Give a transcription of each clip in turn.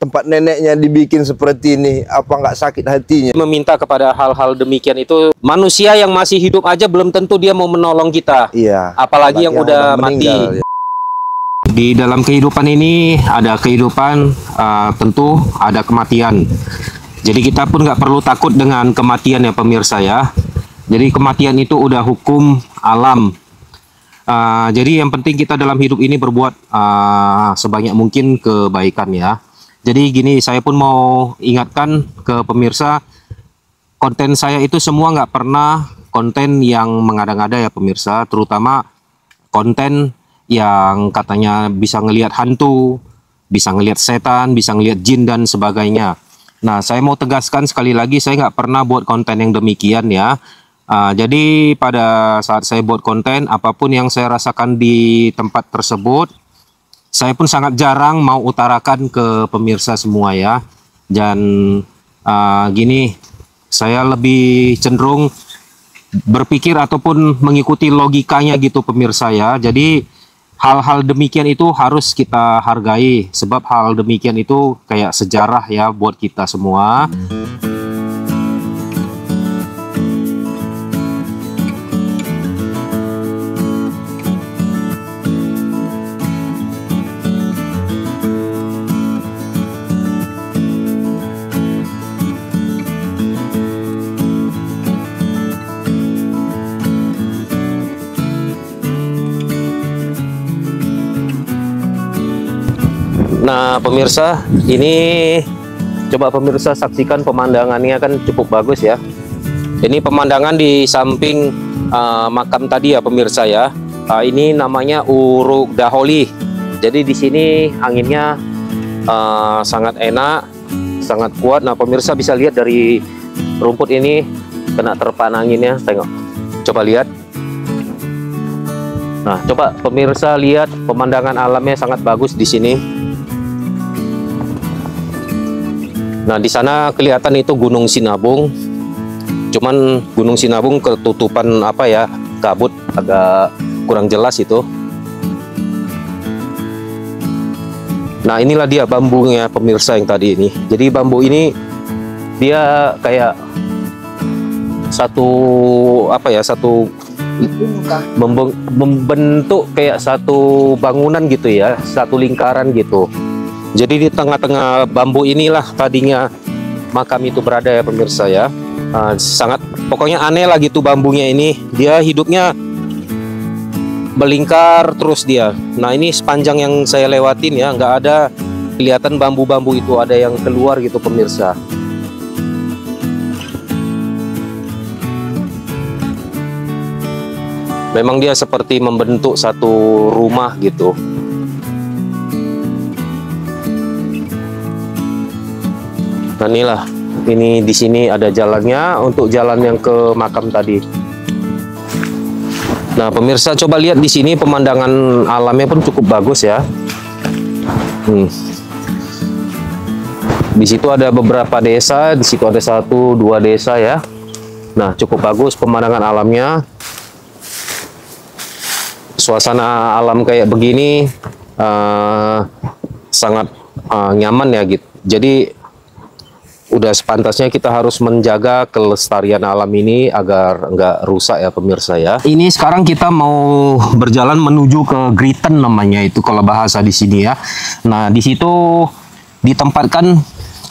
tempat neneknya dibikin seperti ini, apa nggak sakit hatinya? Meminta kepada hal-hal demikian itu, manusia yang masih hidup aja belum tentu dia mau menolong kita. Iya. Apalagi yang udah mati. Meninggal, ya. Di dalam kehidupan ini ada kehidupan, tentu ada kematian. Jadi kita pun nggak perlu takut dengan kematian ya pemirsa ya. Jadi kematian itu udah hukum alam. Jadi yang penting kita dalam hidup ini berbuat sebanyak mungkin kebaikan ya. Jadi gini, saya pun mau ingatkan ke pemirsa, konten saya itu semua nggak pernah konten yang mengada-ngada ya pemirsa, terutama konten yang katanya bisa ngelihat hantu, bisa ngelihat setan, bisa ngelihat jin dan sebagainya. Nah, saya mau tegaskan sekali lagi, saya nggak pernah buat konten yang demikian ya. Jadi pada saat saya buat konten, apapun yang saya rasakan di tempat tersebut, saya pun sangat jarang mau utarakan ke pemirsa semua ya. Dan gini, saya lebih cenderung berpikir ataupun mengikuti logikanya gitu pemirsa ya. Jadi hal-hal demikian itu harus kita hargai, sebab hal demikian itu kayak sejarah ya buat kita semua. Nah pemirsa, ini coba pemirsa saksikan pemandangannya, kan cukup bagus ya. Ini pemandangan di samping makam tadi ya pemirsa ya. Ini namanya Uruk Daholi. Jadi di sini anginnya sangat enak, sangat kuat. Nah pemirsa bisa lihat dari rumput ini kena terpaan anginnya. Tengok, coba lihat. Nah coba pemirsa lihat pemandangan alamnya sangat bagus di sini. Nah, di sana kelihatan itu Gunung Sinabung. Cuman Gunung Sinabung ketutupan apa ya, kabut, agak kurang jelas itu. Nah, inilah dia bambunya pemirsa yang tadi ini. Jadi bambu ini dia kayak satu apa ya, membentuk kayak satu bangunan gitu ya, satu lingkaran gitu. Jadi di tengah-tengah bambu inilah tadinya makam itu berada ya pemirsa ya. Sangat pokoknya aneh lah gitu bambunya ini. Dia hidupnya melingkar terus dia. Nah ini sepanjang yang saya lewatin ya, nggak ada kelihatan bambu-bambu itu ada yang keluar gitu pemirsa. Memang dia seperti membentuk satu rumah gitu. Nah inilah, ini di sini ada jalannya untuk jalan yang ke makam tadi. Nah pemirsa coba lihat di sini pemandangan alamnya pun cukup bagus ya. Di situ ada beberapa desa, di situ ada 1-2 desa ya. Nah cukup bagus pemandangan alamnya. Suasana alam kayak begini sangat nyaman ya gitu. Jadi udah sepantasnya kita harus menjaga kelestarian alam ini agar nggak rusak ya pemirsa ya. Ini sekarang kita mau berjalan menuju ke Griten namanya itu kalau bahasa di sini ya. Nah di situ ditempatkan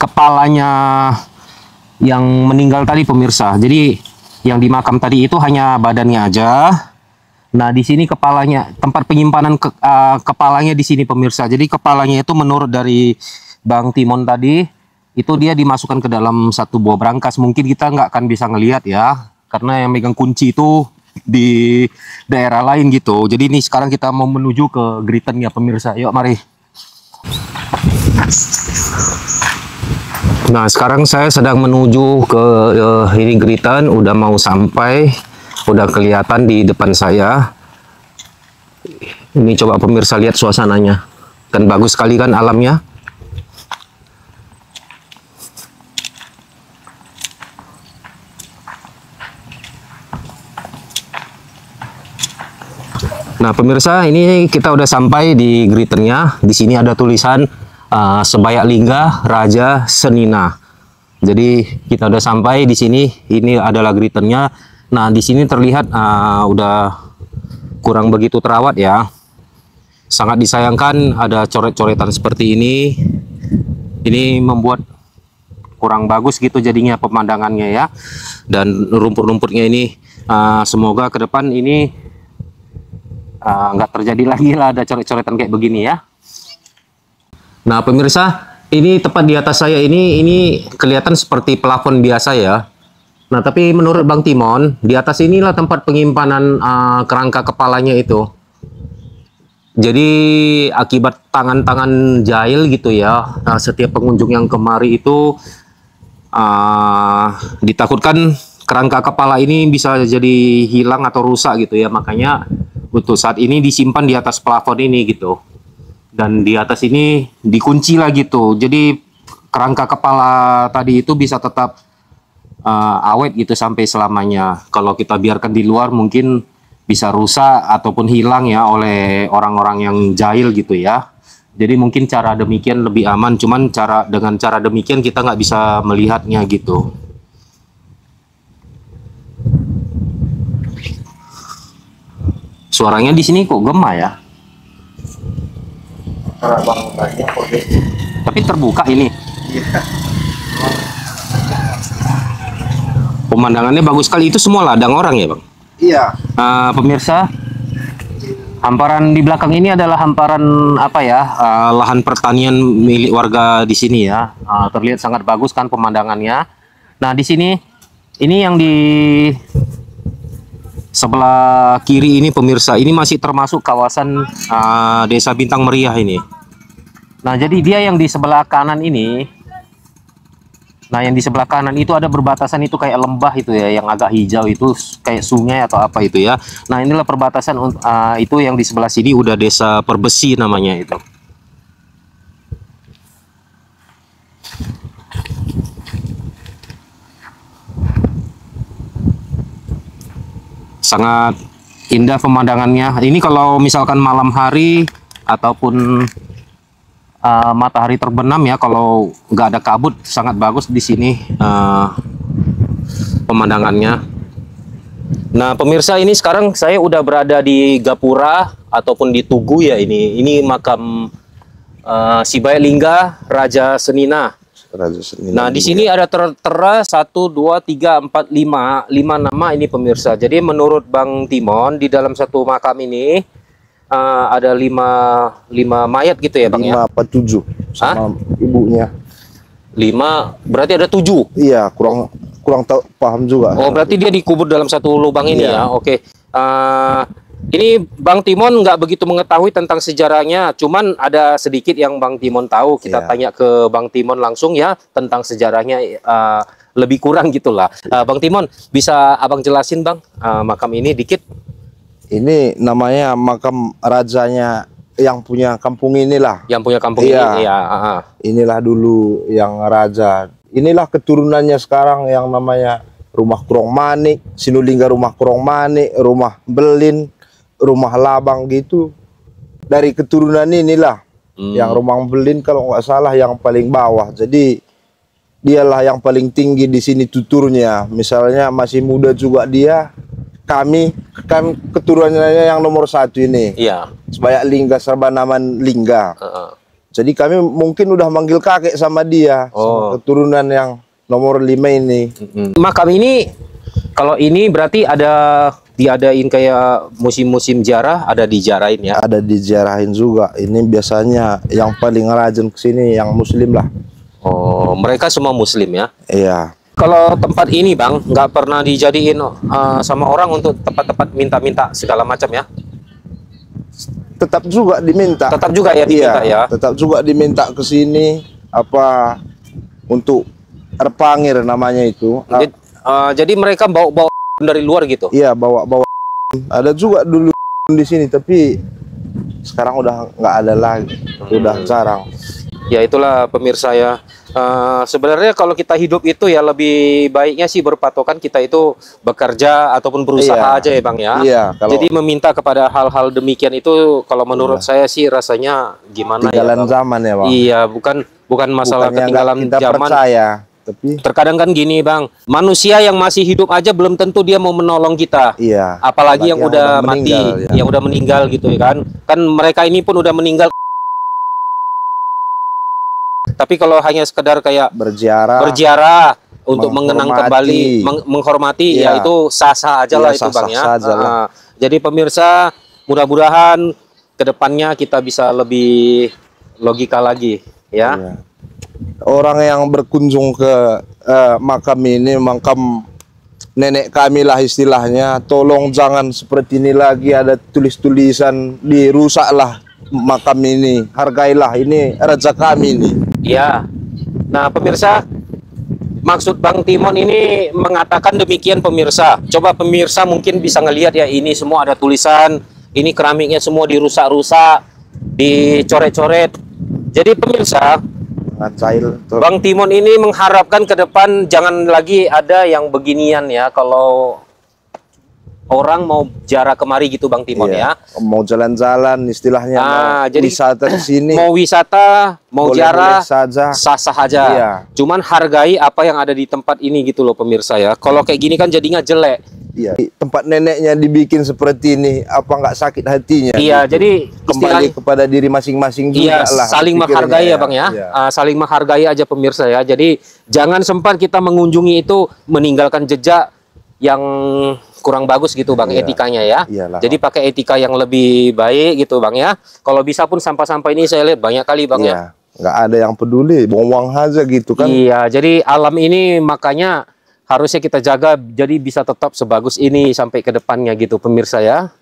kepalanya yang meninggal tadi pemirsa. Jadi yang di makam tadi itu hanya badannya aja. Nah di sini kepalanya, tempat penyimpanan kepalanya di sini pemirsa. Jadi kepalanya itu menurut dari Bang Timon tadi, itu dia dimasukkan ke dalam satu buah brankas. Mungkin kita nggak akan bisa ngelihat ya, karena yang megang kunci itu di daerah lain gitu. Jadi ini sekarang kita mau menuju ke Griten ya pemirsa. Yuk mari. Nah sekarang saya sedang menuju ke ini Griten. Udah mau sampai, udah kelihatan di depan saya. Ini coba pemirsa lihat suasananya, kan bagus sekali kan alamnya. Nah pemirsa, ini kita udah sampai di Gritennya. Di sini ada tulisan Sebayak Lingga Raja Senina. Jadi kita udah sampai di sini. Ini adalah greeternya. Nah, di sini terlihat udah kurang begitu terawat ya. Sangat disayangkan ada coret-coretan seperti ini. Ini membuat kurang bagus gitu jadinya pemandangannya ya. Dan rumput-rumputnya ini semoga ke depan ini nggak terjadi lagi lah ada coret-coretan kayak begini ya. Nah pemirsa, ini tepat di atas saya ini kelihatan seperti plafon biasa ya. Nah tapi menurut Bang Timon, di atas inilah tempat penyimpanan kerangka kepalanya itu. Jadi akibat tangan-tangan jahil gitu ya, setiap pengunjung yang kemari itu ditakutkan kerangka kepala ini bisa jadi hilang atau rusak gitu ya. Makanya untuk saat ini disimpan di atas plafon ini gitu. Dan di atas ini dikunci lah gitu. Jadi kerangka kepala tadi itu bisa tetap awet gitu sampai selamanya. Kalau kita biarkan di luar mungkin bisa rusak ataupun hilang ya oleh orang-orang yang jahil gitu ya. Jadi mungkin cara demikian lebih aman. Cuman dengan cara demikian kita nggak bisa melihatnya gitu. Suaranya di sini kok gema ya. Tapi terbuka ini. Pemandangannya bagus sekali. Itu semua ladang orang ya Bang? Iya. Pemirsa, hamparan di belakang ini adalah hamparan apa ya? Lahan pertanian milik warga di sini ya. Terlihat sangat bagus kan pemandangannya. Nah di sini ini yang di sebelah kiri ini pemirsa, ini masih termasuk kawasan Desa Bintang Meriah ini. Nah jadi dia yang di sebelah kanan ini, nah yang di sebelah kanan itu ada berbatasan itu kayak lembah itu ya, yang agak hijau itu kayak sungai atau apa itu ya. Nah inilah perbatasan itu yang di sebelah sini udah Desa Perbesi namanya itu. Sangat indah pemandangannya. Ini kalau misalkan malam hari ataupun matahari terbenam ya, kalau nggak ada kabut sangat bagus di sini pemandangannya. Nah pemirsa, ini sekarang saya udah berada di Gapura ataupun di Tugu ya ini. Ini makam Sebayak Lingga Raja Senina. Nah di sini ada tertera 1, 2, 3, 4, 5 nama ini pemirsa. Jadi menurut Bang Timon di dalam satu makam ini ada 5 mayat gitu ya Bang 5 ya? apa 7 sama ibunya. 5 berarti ada 7. Iya, kurang tahu paham juga. Oh berarti dia dikubur dalam satu lubang ini ya. Oke. Ini Bang Timon nggak begitu mengetahui tentang sejarahnya, cuman ada sedikit yang Bang Timon tahu. Kita tanya ke Bang Timon langsung ya tentang sejarahnya, lebih kurang gitulah. Bang Timon, bisa Abang jelasin Bang makam ini dikit? Ini namanya makam rajanya yang punya kampung inilah. Yang punya kampung ini ya. Inilah dulu yang raja. Inilah keturunannya sekarang yang namanya Rumah Kurong Manik, Sinulingga Rumah Kurong Manik, Rumah Belin, Rumah Labang gitu. Dari keturunan inilah yang Rumah Belin kalau nggak salah yang paling bawah. Jadi dialah yang paling tinggi di sini tuturnya. Misalnya masih muda juga dia. Kami kan keturunannya yang nomor 1 ini. Iya. Sebayak Lingga Sarbanaman Lingga. Jadi kami mungkin udah manggil kakek sama dia. Sama keturunan yang nomor 5 ini. Makam ini kalau ini berarti ada diadain kayak musim-musim ziarah, ada diziarahin ya? Ada diziarahin juga. Ini biasanya yang paling rajin kesini yang muslim lah. Oh, mereka semua muslim ya? Iya. Kalau tempat ini Bang, nggak pernah dijadiin sama orang untuk tempat-tempat minta-minta segala macam ya? Tetap juga diminta. Tetap juga ya diminta ya? Tetap juga diminta ke sini apa untuk Erpangir namanya itu. Jadi mereka bawa dari luar gitu? Iya, bawa. Ada juga dulu di sini, tapi sekarang udah nggak ada lagi, udah jarang. Ya itulah pemirsa ya. Sebenarnya kalau kita hidup itu ya lebih baiknya sih berpatokan kita itu bekerja ataupun berusaha Iya. aja ya Bang ya. Iya, kalau Jadi meminta kepada hal-hal demikian itu kalau menurut saya sih rasanya gimana ya ketinggalan Bang? zaman ya Bang. Iya, bukan masalah Bukannya nggak ketinggalan kita zaman. percaya, tapi Terkadang kan gini Bang, manusia yang masih hidup aja belum tentu dia mau menolong kita. iya. Apalagi yang udah mati, meninggal, ya. yang udah meninggal gitu ya kan. Kan mereka ini pun udah meninggal. Tapi kalau hanya sekedar kayak berziarah untuk mengenang kembali, menghormati, ya Iya. itu sah-sah aja lah Iya, itu Bang ya. sah-sah saja lah. Jadi pemirsa, mudah-mudahan kedepannya kita bisa lebih logika lagi ya. Iya. Orang yang berkunjung ke makam ini, makam nenek kami lah istilahnya, tolong jangan seperti ini lagi, ada tulis-tulisan, dirusaklah makam ini, hargailah, ini raja kami ini. Iya. Nah, pemirsa, maksud Bang Timon ini mengatakan demikian pemirsa. Coba pemirsa mungkin bisa ngelihat ya, ini semua ada tulisan, ini keramiknya semua dirusak-rusak, dicoret-coret. Jadi pemirsa, Bang Timon ini mengharapkan ke depan jangan lagi ada yang beginian ya, kalau orang mau ziarah kemari gitu Bang Timon Iya. ya. Mau jalan-jalan istilahnya, mau Jadi wisata ke sini, mau wisata, mau ziarah, boleh-boleh saja. sah-sah aja. Iya. Cuman hargai apa yang ada di tempat ini gitu loh pemirsa ya. Kalau kayak gini kan jadinya jelek. Iya. Tempat neneknya dibikin seperti ini, apa nggak sakit hatinya? Iya, gitu. jadi Kembali kepada diri masing-masing iya, juga lah. saling pikirnya menghargai ya Bang ya. Iya. Saling menghargai aja pemirsa ya. Jadi jangan sempat kita mengunjungi itu meninggalkan jejak yang kurang bagus gitu Bang, Iya. etikanya ya. Iyalah. Jadi pakai etika yang lebih baik gitu Bang ya. Kalau bisa pun sampah-sampah ini saya lihat banyak kali Bang ya. Iya. Nggak ada yang peduli, buang-buang aja gitu kan. Iya, jadi alam ini makanya harusnya kita jaga jadi bisa tetap sebagus ini sampai ke depannya gitu pemirsa ya.